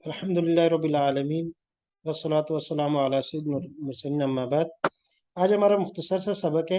अल्हम्दुलिल्लाह रब्बिल आलमीन वस्सलातु वस्सलामु अला सय्यिदिल मुरसलीन अम्मा बाद। आज हमारा मुख्तसर सा सबक है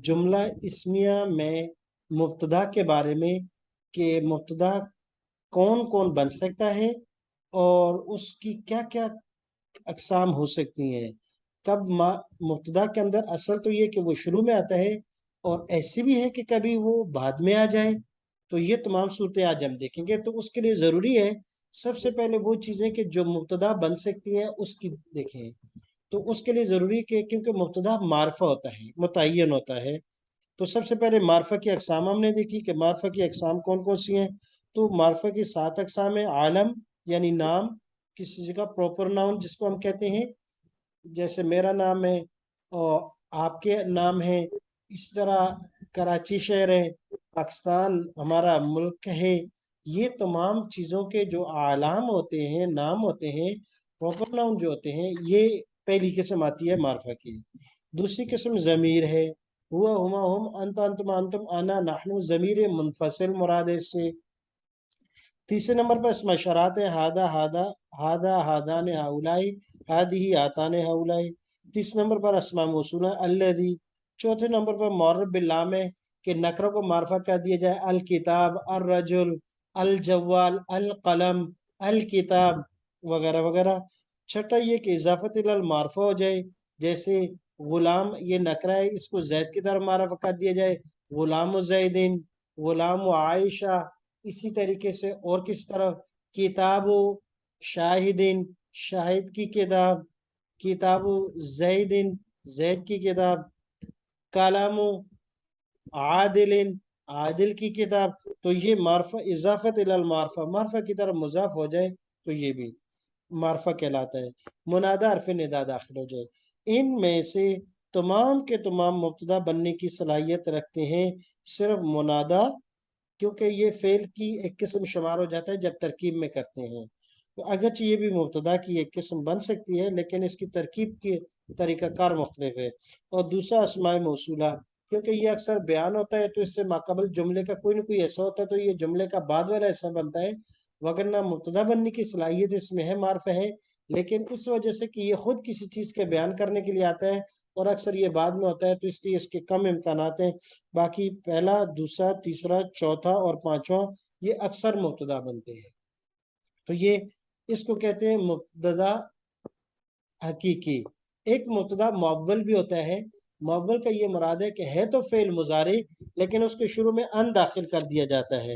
जुमला इस्मिया में मुब्तदा के बारे में कि मुब्तदा कौन कौन बन सकता है और उसकी क्या क्या अक़साम हो सकती हैं। कब मुब्तदा के अंदर असल तो ये कि वो शुरू में आता है और ऐसी भी है कि कभी वो बाद में आ जाए। तो ये तमाम सूरतें आज हम देखेंगे। तो उसके लिए ज़रूरी है सबसे पहले वो चीज़ें कि जो मुब्तदा बन सकती हैं उसकी देखें। तो उसके लिए ज़रूरी कि क्योंकि मुब्तदा मार्फा होता है, मुतय्यन होता है। तो सबसे पहले मार्फा की अक़साम हमने देखी कि मार्फा की अक़साम कौन कौन सी हैं। तो मार्फा की 7 अक़साम है। आलम यानी नाम, किसी जगह प्रॉपर नाउन जिसको हम कहते हैं, जैसे मेरा नाम है और आपके नाम है। इस तरह कराची शहर है, पाकिस्तान हमारा मुल्क है। ये तमाम चीज़ों के जो आलाम होते हैं, नाम होते हैं, प्रॉपर नाउन जो होते हैं, ये पहली किस्म आती है मार्फा की। दूसरी किस्म ज़मीर है। हुआ हुमा हुम अंत अंतुम अंतुम अना नहनु, ज़मीर मुनफसिल मुराद है इससे। तीसरे नंबर पर इसम इशारात है। हादा हादा, हादा हादान हाउलाई, हादी आतान हाउलाई। तीसरे नंबर पर अस्मा मौसूला अल्लज़ी। चौथे नंबर पर मुअर्रब बिल्लाम है कि नकरों को मार्फा कर दिया जाए। अल किताब, अल रजुल, अल जवाल, अल कलम, अल किताब वगैरह वगैरह। छठा ये कि इजाफत इलल मार्फा हो जाए, जैसे गुलाम ये नकरा है, इसको जैद की तरफ मार्फा कर दिया जाए। गुलाम जैदिन, गुलाम आयशा। इसी तरीके से और किस तरह किताब शाहिदिन, शाहिद की किताब। किताब जैदिन, जैद की किताब। कलाम आदिलिन, आदिल की किताब। तो ये मार्फा इजाफत इलल मार्फा, मार्फा की तरफ मुजाफ हो जाए तो ये भी मार्फा कहलाता है। मुनादा हर्फ निदा दाखिल हो जाए। इनमें से तमाम के तमाम मुब्तदा बनने की सलाहियत रखते हैं सिर्फ मुनादा, क्योंकि ये फेल की एक किस्म शुमार हो जाता है जब तरकीब में करते हैं। तो अगरचे ये भी मुब्तदा की एक किस्म बन सकती है, लेकिन इसकी तरकीब के तरीक़ाकार मुख्तलिफ है। और दूसरा अस्माए मौसूला, क्योंकि ये अक्सर बयान होता है तो इससे माक़ाबिल जुमले का कोई ना कोई ऐसा होता है तो ये जुमले का बाद वाला ऐसा बनता है। वगरना मुब्तदा बनने की सलाहियत इसमें है, मार्फ है, लेकिन इस वजह से कि ये खुद किसी चीज़ के बयान करने के लिए आता है और अक्सर ये बाद में होता है, तो इसलिए इसके कम इम्कानात हैं। बाकी पहला, दूसरा, तीसरा, चौथा और पांचवा ये अक्सर मुब्तदा बनते हैं। तो ये इसको कहते हैं मुब्तदा हकीकी। एक मुब्तदा मुअव्वल भी होता है। मुअव्वल का ये मुराद है कि है तो फेल मुजारे, लेकिन उसके शुरू में अन दाखिल कर दिया जाता है।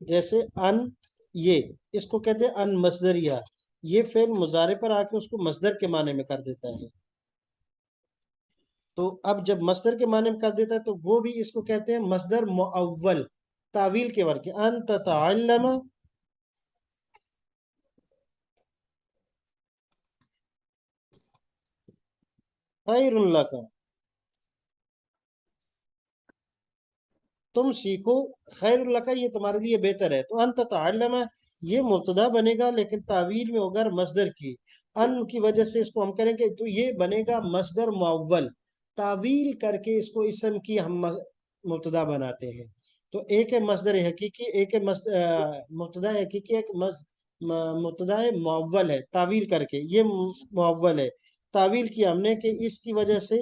जैसे अन, ये इसको कहते हैं अन मसदरिया। ये फेल मुजारे पर आके उसको मसदर के माने में कर देता है। तो अब जब मसदर के माने में कर देता है तो वो भी इसको कहते हैं मसदर मुअव्वल, तावील के वर्ग अन ततअल्लम खैरुल लका, तुम सीखो, खैरुल लका ये तुम्हारे लिए बेहतर है। तो अन ततअल्लम ये मुब्तदा बनेगा, लेकिन तावील में होगा मसदर की। अन की वजह से इसको हम करेंगे तो ये बनेगा मसदर मुअव्वल। तावील करके इसको इसम की हम मुब्तदा बनाते हैं। तो एक है मसदर हकीकी, एक है मुब्तदा हकीकी, एक मुब्तदा मुअव्वल है तावील करके, ये मुअव्वल है। तावील की हमने कि इसकी वजह से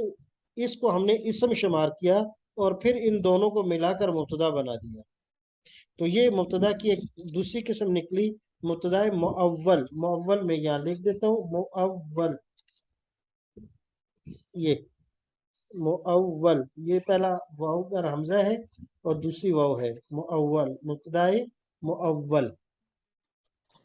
इसको हमने इसम शुमार किया और फिर इन दोनों को मिलाकर मुब्तदा बना दिया। तो ये मुब्तदा की एक दूसरी किस्म निकली, मुब्तदा मुअव्वल। मुअव्वल में यहाँ लिख देता हूँ मुअव्वल। ये मुअव्वल, ये पहला वाव पर हमजा है और दूसरी वाव है। मुअव्वल, मुब्तदाए मुअव्वल।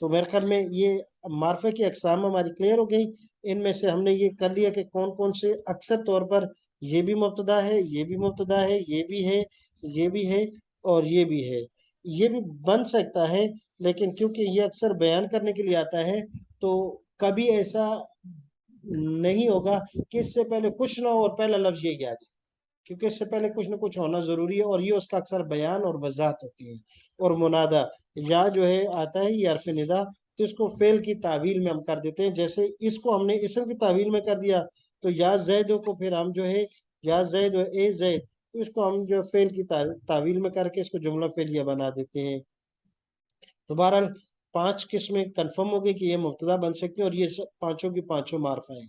तो मेरे ख्याल में ये मार्फे की अकसाम हमारी क्लियर हो गई। इनमें से हमने ये कर लिया कि कौन कौन से अक्सर तौर पर ये भी मुब्तदा है, ये भी मुब्तदा है, ये भी है, ये भी है और ये भी है। ये भी बन सकता है, लेकिन क्योंकि ये अक्सर बयान करने के लिए आता है तो कभी ऐसा नहीं होगा कि इससे पहले कुछ ना हो और पहला लफ्ज यही आ जाए, क्योंकि इससे पहले कुछ ना कुछ होना जरूरी है और ये उसका अक्सर बयान और वजाहत होती है। और मुनादा या जो है आता है ये हरफ निदा, तो इसको फेल की तावील में हम कर देते हैं। जैसे इसको हमने इसम की तावील में कर दिया तो या जैदो को फिर हम जो है या जैद ए जैद, तो इसको हम जो फेल की तावील में करके इसको जुमला फेलिया बना देते हैं। तो बहरहाल 5 قسمیں کنفرم ہو گئی کہ یہ مبتدا بن سکتے ہیں اور یہ پانچوں کی پانچوں معرفہ ہیں.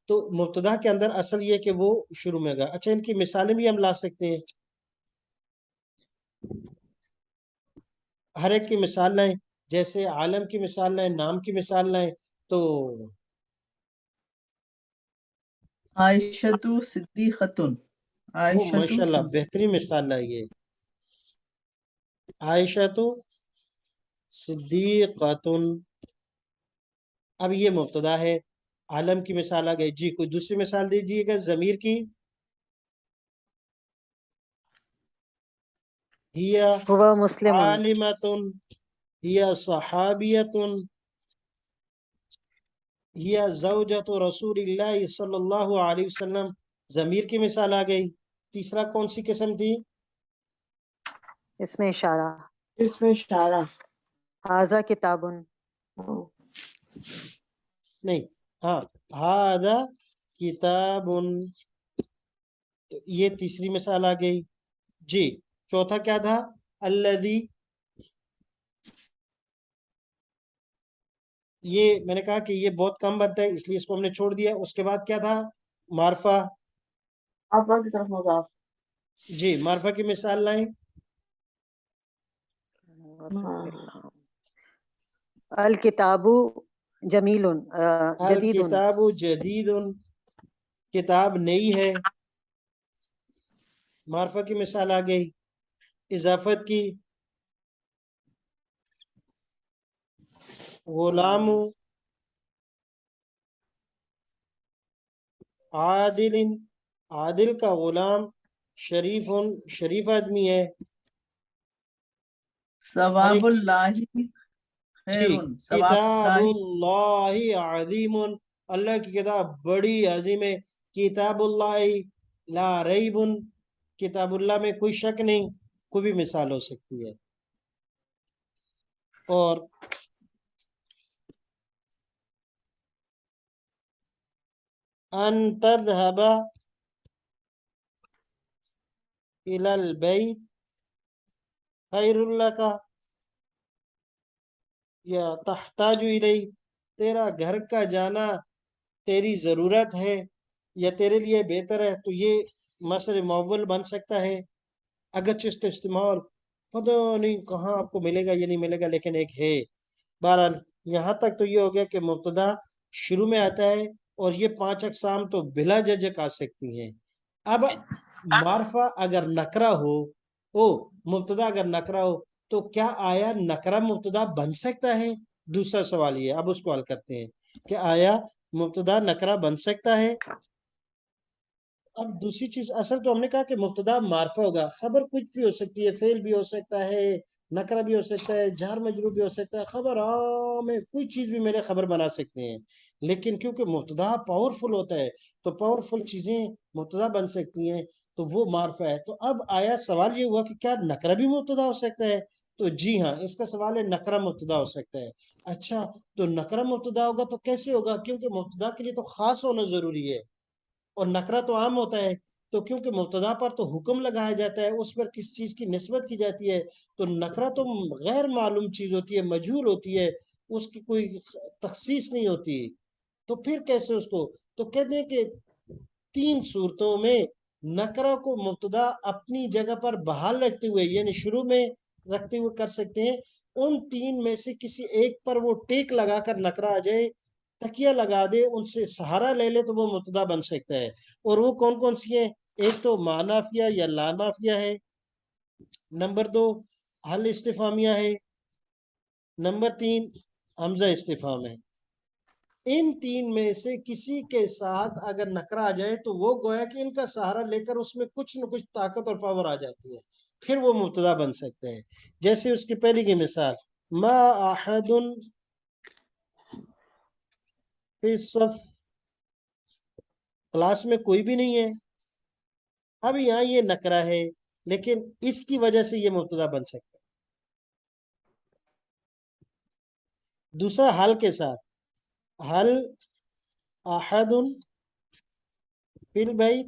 تو مبتدا کے اندر اصل یہ کہ وہ شروع میں گا. اچھا ان کی مثالیں بھی ہم لا سکتے ہیں. ہر ایک کی مثال لائیں. جیسے عالم کی مثال لائیں, نام کی مثال لائیں. تو عائشۃ صدیقۃ. وہ ماشاءاللہ بہترین مثال لائیے. عائشہ تو صدیقۃ. اب یہ مبتدا ہے. عالم کی مثال آ گئی. جی کوئی دوسری مثال دیجیے گا ضمیر کی. ہی هو مسلم. عالمۃ, ہی صحابیۃ, ہی زوجۃ رسول اللہ صلی اللہ علیہ وسلم. ضمیر کی مثال آ گئی. تیسرا کون سی قسم تھی؟ اس میں اشارہ. اس میں اشارہ. هذا کتاب. نہیں, ہاں ہذا کتاب. یہ تیسری مثال آ گئی. جی چوتھا کیا تھا؟ الذی. یہ میں نے کہا کہ یہ بہت کم بنتا ہے اس لیے اس کو ہم نے چھوڑ دیا. اس کے بعد کیا تھا؟ معرفہ. آپ کی طرف مضاف. جی معرفہ کی مثال لائیں. الکتاب جمیل جدید. الکتاب جدید. کتاب نئی ہے. معرفہ کی مثال آ گئی. اضافت کی. غلام. عادل. عادل کا غلام. شریف. شریف آدمی ہے. ثواب اللہ جی خیر. کتاب اللہ عظیم. اللہ کی کتاب بڑی عظیم ہے. کتاب اللہ لا ریب. کتاب اللہ میں کوئی شک نہیں. کوئی بھی مثال ہو سکتی ہے. اور ان تذهب الى البيت خیر لک یا تحتاج الیہ. تیرا گھر کا جانا تیری ضرورت ہے یا تیرے لیے بہتر ہے. تو یہ مصدر موصول بن سکتا ہے. اگرچہ اس کا استعمال پتہ نہیں کہاں آپ کو ملے گا یا نہیں ملے گا لیکن ایک ہے. بہرحال یہاں تک تو یہ ہو گیا کہ مبتدا شروع میں آتا ہے اور یہ 5 اقسام تو بلا جھجک آ سکتی ہیں. اب معرفہ اگر نکرہ ہو, مبتدا اگر نکرہ ہو تو کیا آیا نکرہ مبتدا بن سکتا ہے؟ دوسرا سوال یہ. اب اس کو حل کرتے ہیں کہ آیا مبتدا نکرہ بن سکتا ہے. اب دوسری چیز, اصل تو ہم نے کہا کہ مبتدا معرفہ ہوگا. خبر کچھ بھی ہو سکتی ہے, فعل بھی ہو سکتا ہے, نکرہ بھی ہو سکتا ہے, جار مجرور بھی ہو سکتا ہے. خبر عام ہے, کوئی چیز بھی میرے خبر بنا سکتے ہیں. لیکن کیونکہ مبتدا پاورفل ہوتا ہے تو پاورفل چیزیں مبتدا بن سکتی ہیں تو وہ معرفہ ہے. تو اب آیا سوال یہ ہوا کہ کیا نکرہ بھی مبتدا ہو سکتا ہے؟ تو جی ہاں, اس کا سوال ہے نکرہ مبتدا ہو سکتا ہے. اچھا تو نکرہ مبتدا ہوگا تو کیسے ہوگا؟ کیونکہ مبتدا کے لیے تو خاص ہونا ضروری ہے اور نکرہ تو عام ہوتا ہے. تو کیونکہ مبتدا پر تو حکم لگایا جاتا ہے, اس پر کس چیز کی نسبت کی جاتی ہے. تو نکرہ تو غیر معلوم چیز ہوتی ہے, مجہول ہوتی ہے, اس کی کوئی تخصیص نہیں ہوتی. تو پھر کیسے اس کو؟ تو کہتے ہیں کہ 3 صورتوں میں نکرہ کو مبتدا اپنی جگہ پر بحال رکھتے ہوئے یعنی شروع میں رکھتے ہوئے کر سکتے ہیں. ان 3 میں سے کسی ایک پر وہ ٹیک لگا کر نکرہ آ جائے, تکیہ لگا دے, ان سے سہارا لے لے تو وہ مبتدا بن سکتا ہے. اور وہ کون کون سی ہیں؟ ایک تو ما نافیہ یا لا نافیہ ہے. نمبر 2 حل استفہامیہ ہے. نمبر 3 حمزہ استفہام ہے. ان 3 میں سے کسی کے ساتھ اگر نکرہ آ جائے تو وہ گویا کہ ان کا سہارا لے کر اس میں کچھ نہ کچھ طاقت اور پاور آ جاتی ہے, پھر وہ مبتدا بن سکتے ہیں. جیسے اس کی پہلی کی مثال ما احد فی الصف, کلاس میں کوئی بھی نہیں ہے. اب یہاں یہ نکرہ ہے لیکن اس کی وجہ سے یہ مبتدا بن سکتا ہے. دوسرا حل کے ساتھ, حل احد فی البیت,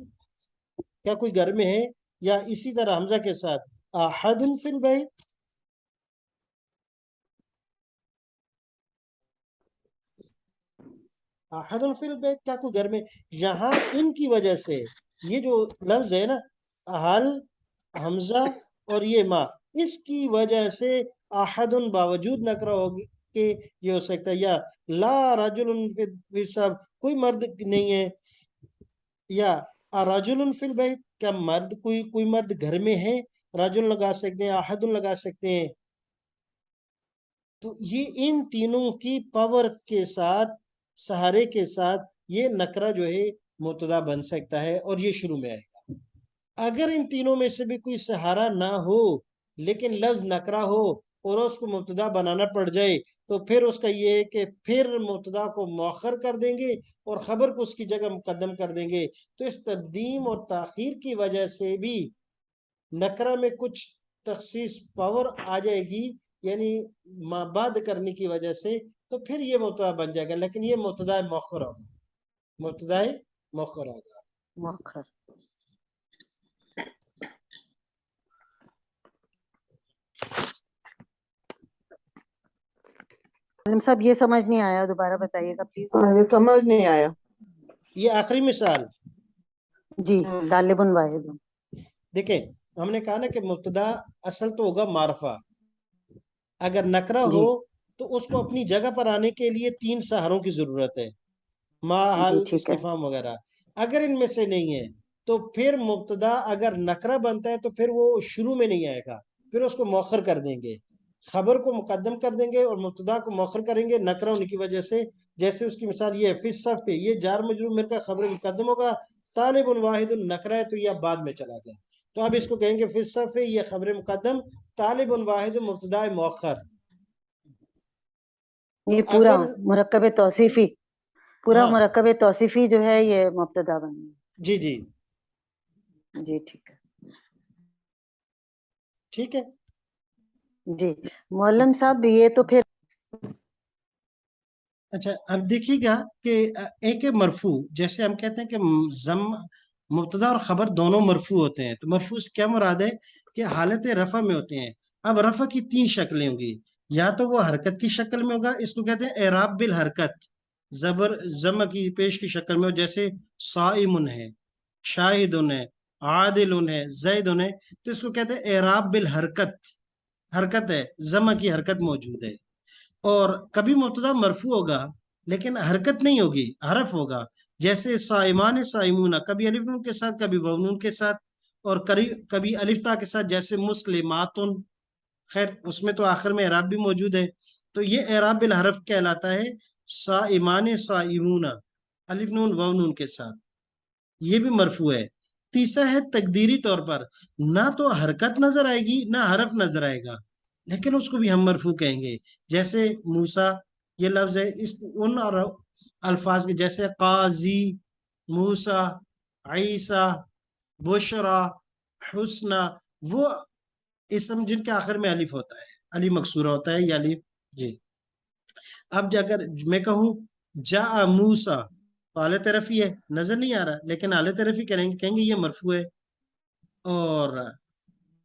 کیا کوئی گھر میں ہے؟ یا اسی طرح حمزہ کے ساتھ احد فی البیت. احد فی البیت، کیا کوئی گھر میں، یہاں ان کی وجہ سے یہ جو لفظ ہے نا احل، حمزہ اور یہ ما، اس کی وجہ سے احد باوجود نکرہ ہوگی کہ یہ ہو سکتا ہے، یا لا رجل فی سب، کوئی مرد نہیں ہے، یا رجل فی البیت، کیا مرد کوئی مرد گھر میں ہے، رجل لگا سکتے ہیں، احد لگا سکتے ہیں. تو یہ ان تینوں کی پاور کے ساتھ، سہارے کے ساتھ یہ نکرہ جو ہے مبتدا بن سکتا ہے اور یہ شروع میں آئے گا. اگر ان تینوں میں سے بھی کوئی سہارا نہ ہو لیکن لفظ نکرہ ہو اور اس کو مبتدا بنانا پڑ جائے تو پھر اس کا یہ ہے کہ پھر مبتدا کو مؤخر کر دیں گے اور خبر کو اس کی جگہ مقدم کر دیں گے. تو اس تقدیم اور تاخیر کی وجہ سے بھی نکرہ میں کچھ تخصیص پاور آ جائے گی، یعنی بعد کرنے کی وجہ سے، تو پھر یہ مبتدا بن جائے گا، لیکن یہ مبتدا مؤخر ہوگا، مبتدا مؤخر ہوگا. مؤخر. عالم صاحب یہ سمجھ نہیں آیا، دوبارہ بتائیے گا پلیز. یہ سمجھ نہیں آیا. یہ آخری مثال جی طالب واحد. دیکھیں، ہم نے کہا نا کہ مبتدا اصل تو ہوگا معرفہ، اگر نکرہ جی ہو تو اس کو اپنی جگہ پر آنے کے لیے 3 سہاروں کی ضرورت ہے، ما، حال، جی ٹھیک ہے. استفہام وغیرہ. اگر ان میں سے نہیں ہے تو پھر مبتدا اگر نکرہ بنتا ہے تو پھر وہ شروع میں نہیں آئے گا، پھر اس کو مؤخر کر دیں گے، خبر کو مقدم کر دیں گے اور مبتدا کو مؤخر کریں گے نکرہ ہونے کی وجہ سے. جیسے اس کی مثال یہ ہے، فی الصف پہ یہ جار مجرور مل کر خبر مقدم ہوگا، طالب واحد نکرہ ہے تو یہ بعد میں چلا گیا، تو اب اس کو کہیں گے فی الصف یہ خبر مقدم، طالب واحد مبتدا مؤخر. تو یہ پورا اگر مرکب توصیفی، پورا ہاں مرکب توصیفی جو ہے یہ مبتدا بن جی جی گیا. جی ٹھیک ہے. ٹھیک ہے. جی معلم صاحب یہ تو پھر اچھا اب دیکھیے گا کہ ایک ہے مرفوع، جیسے ہم کہتے ہیں کہ مبتدا اور خبر دونوں مرفوع ہوتے ہیں، تو مرفوع سے کیا مراد ہے کہ حالت رفع میں ہوتے ہیں. اب رفع کی 3 شکلیں ہوں گی، یا تو وہ حرکت کی شکل میں ہوگا، اس کو کہتے ہیں اعراب بالحرکت، زبر ضم کی پیش کی شکل میں ہو، جیسے صائم ہے، شاہد ہے، عادل ہے، زید ہے، تو اس کو کہتے ہیں اعراب بالحرکت، حرکت ہے، ضم کی حرکت موجود ہے. اور کبھی مبتدا مرفوع ہوگا لیکن حرکت نہیں ہوگی، حرف ہوگا، جیسے صائمان صائمون، کبھی الف نون کے ساتھ کبھی واو نون کے ساتھ، اور کبھی الف تا کے ساتھ، جیسے مسلماتن. خیر اس میں تو آخر میں اعراب بھی موجود ہے، تو یہ اعراب بالحرف کہلاتا ہے. صائمان صائمون الف نون واو نون کے ساتھ، یہ بھی مرفوع ہے. تیسرا ہے تقدیری طور پر، نہ تو حرکت نظر آئے گی نہ حرف نظر آئے گا، لیکن اس کو بھی ہم مرفوع کہیں گے. جیسے موسیٰ یہ لفظ ہے، ان الفاظ کے جیسے قاضی، موسیٰ، عیسیٰ، بشرا، حسنہ، وہ اسم جن کے آخر میں الف ہوتا ہے، علی مکسورہ ہوتا ہے یا الف. جی اب اگر میں کہوں جاء موسیٰ، تو اعلی طرف ہی ہے، نظر نہیں آ رہا، لیکن اعلی طرف ہی کہیں گے یہ مرفوع ہے. اور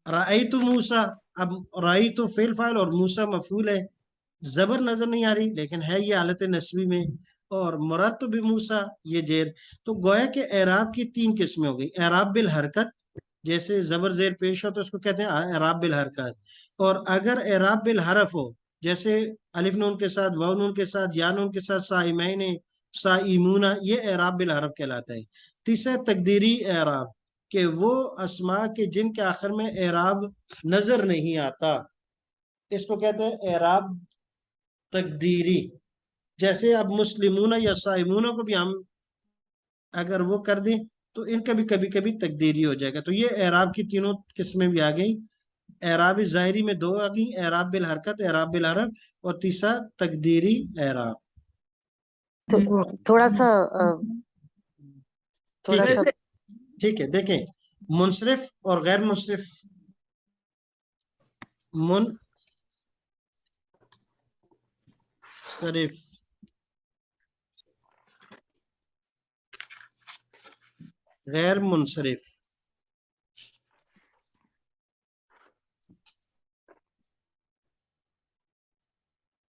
رأیت موسیٰ، اب رأیت فعل فاعل اور موسیٰ مفعول ہے، زبر نظر نہیں آ رہی لیکن ہے یہ حالت نسبی میں. اور مررت بموسیٰ یہ زیر. تو گویا کہ اعراب کی 3 قسمیں ہو گئی، اعراب بالحرکت، جیسے زبر زیر پیش ہو تو اس کو کہتے ہیں اعراب بالحرکت، اور اگر اعراب بالحرف ہو جیسے الف نون کے ساتھ، واو نون کے ساتھ، یا نون کے ساتھ، صائمین، صائمون، یہ اعراب بالحرف کہلاتا ہے. تیسرا تقدیری اعراب، کہ وہ اسماء کے جن کے آخر میں اعراب نظر نہیں آتا، اس کو کہتے ہیں اعراب تقدیری. جیسے اب مسلمون یا صائمون کو بھی ہم اگر وہ کر دیں تو ان کا بھی کبھی کبھی تقدیری ہو جائے گا. تو یہ اعراب کی 3 قسمیں بھی آ گئی، اعراب ظاہری میں 2 آ گئی، اعراب بالحرکت، اعراب بالحرف، اور تیسرا تقدیری اعراب. تھوڑا سا ٹھیک ہے ویسے ٹھیک ہے. دیکھیں منصرف اور غیر منصرف، منصرف، غیر منصرف.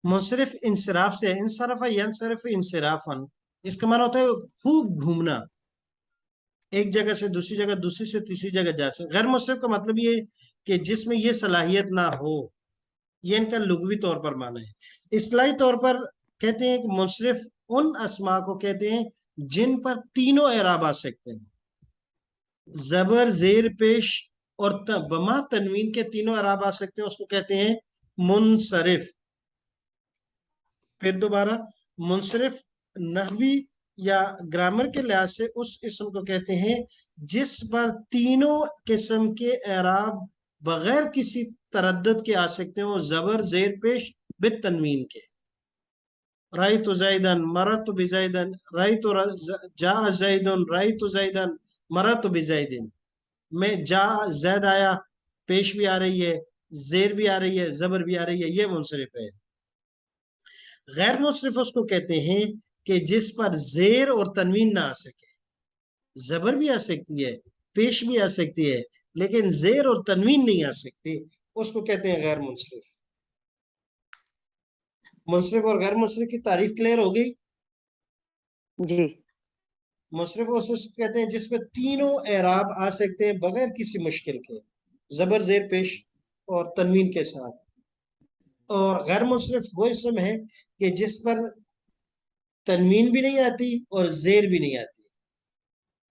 منصرف انصراف سے، انصرف ینصرف انصرافاً، इसका माना होता है खूब घूमना, एक जगह से दूसरी जगह, दूसरी से तीसरी जगह जा सकते। गैर मुसरिफ का मतलब ये कि जिसमें ये सलाहियत ना हो, ये इनका लुग़वी तौर पर माना है। इस्लाही तौर पर कहते हैं कि मुसरिफ उन अस्मा को कहते हैं जिन पर तीनों एराब आ सकते हैं, जबर, जेर पेश और बमा तनवीन के तीनों एराब आ सकते हैं, उसको कहते हैं मुनसरिफ। फिर दोबारा, मुनसरिफ नहवी या ग्रामर के लिहाज से उस इसम को कहते हैं जिस पर तीनों किस्म के एराब बगैर किसी तरद्दुद के आ सकते हो, जबर, जेर पेश, बित तनवीन के। राइतु ज़ैदन, मरतु बिज़ैदन, राइतु जा ज़ैदुन, राइतु ज़ैदन, मरतु बिज़ैदिन। मैं जा, जैद आया, पेश भी आ रही है, जेर भी आ रही है, जबर भी आ रही है, ये मुनसरिफ है। गैर मुनसरिफ उसको कहते हैं कि जिस पर जेर और तनवीन ना आ सके, जबर भी आ सकती है, पेश भी आ सकती है, लेकिन जेर और तनवीन नहीं आ सकती, उसको कहते हैं गैर मुनसरिफ। मुनसरिफ और गैर मुनसरिफ की तारीफ क्लियर हो गई? जी मुनसरिफ उसको कहते हैं जिसमें तीनों एराब आ सकते हैं बगैर किसी मुश्किल के, जबर, जेर, पेश और तनवीन के साथ। और गैर मुनसरिफ वो इसम है कि जिस पर तनवीन भी नहीं आती और जेर भी नहीं आती।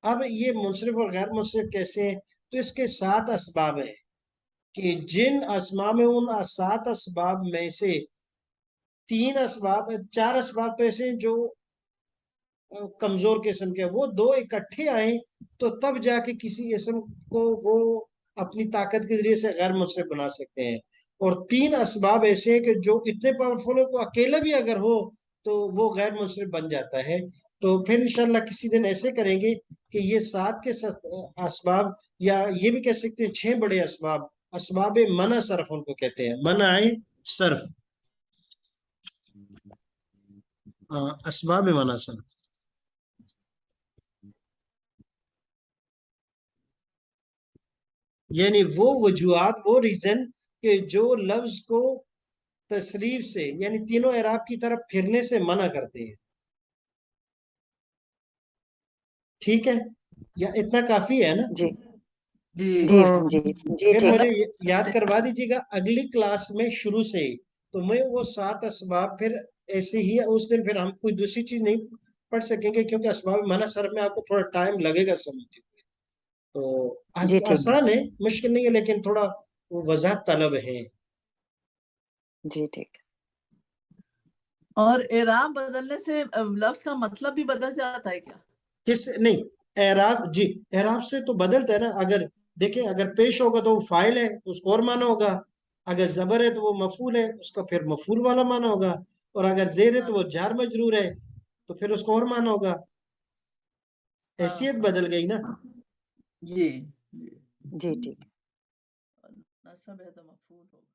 अब ये मुनसरिफ और गैर मुनसरिफ कैसे हैं? तो इसके 7 असबाब हैं कि जिन अस्मा में, उन 7 असबाब में से 3 असबाब, 4 असबाब तो ऐसे हैं जो कमजोर किस्म के, वो 2 इकट्ठे आए तो तब जाके किसी इसम को वो अपनी ताकत के जरिए से गैर मुनसरिफ बना सकते हैं। और 3 असबाब ऐसे हैं कि जो इतने पावरफुल हो कि अकेला भी अगर हो तो वो गैर मुनसरिफ बन जाता है। तो फिर इंशाल्लाह किसी दिन ऐसे करेंगे कि ये 7 के असबाब, या ये भी कह सकते हैं 6 बड़े असबाब, असबाब मना सरफ उनको कहते हैं, मना है सरफ, असबाब मना सरफ, यानी वो वजूहात, वो रीजन कि जो लफ्ज को तसरीफ से यानी तीनों एराब की तरफ फिरने से मना करते हैं। ठीक है, या इतना काफी है ना? जी जी जी हाँ। जी जी फिर ठीक मुझे है। याद करवा दीजिएगा अगली क्लास में शुरू से ही, तो मैं वो 7 असबाब फिर ऐसे ही उस दिन फिर हम कोई दूसरी चीज नहीं पढ़ सकेंगे, क्योंकि असबाब मना सरफ में आपको थोड़ा टाइम लगेगा समझने में। तो जी ठीक आसान है, मुश्किल नहीं है, लेकिन थोड़ा वो वजाहत तलब है। जी ठीक। और एराब बदलने से लफ्ज का मतलब भी बदल जाता है क्या? किस नहीं, एराब जी, एराब से तो बदलता है ना। अगर देखें, अगर पेश होगा तो वो फाइल है तो उसको और माना होगा, अगर जबर है तो वो मफूल है, उसका फिर मफूल वाला माना होगा, और अगर जेर है तो वो जार मजरूर है तो फिर उसको और माना होगा। हैसियत बदल गई ना। जी जी जी ठीक। नसब है तो मफूल होगा।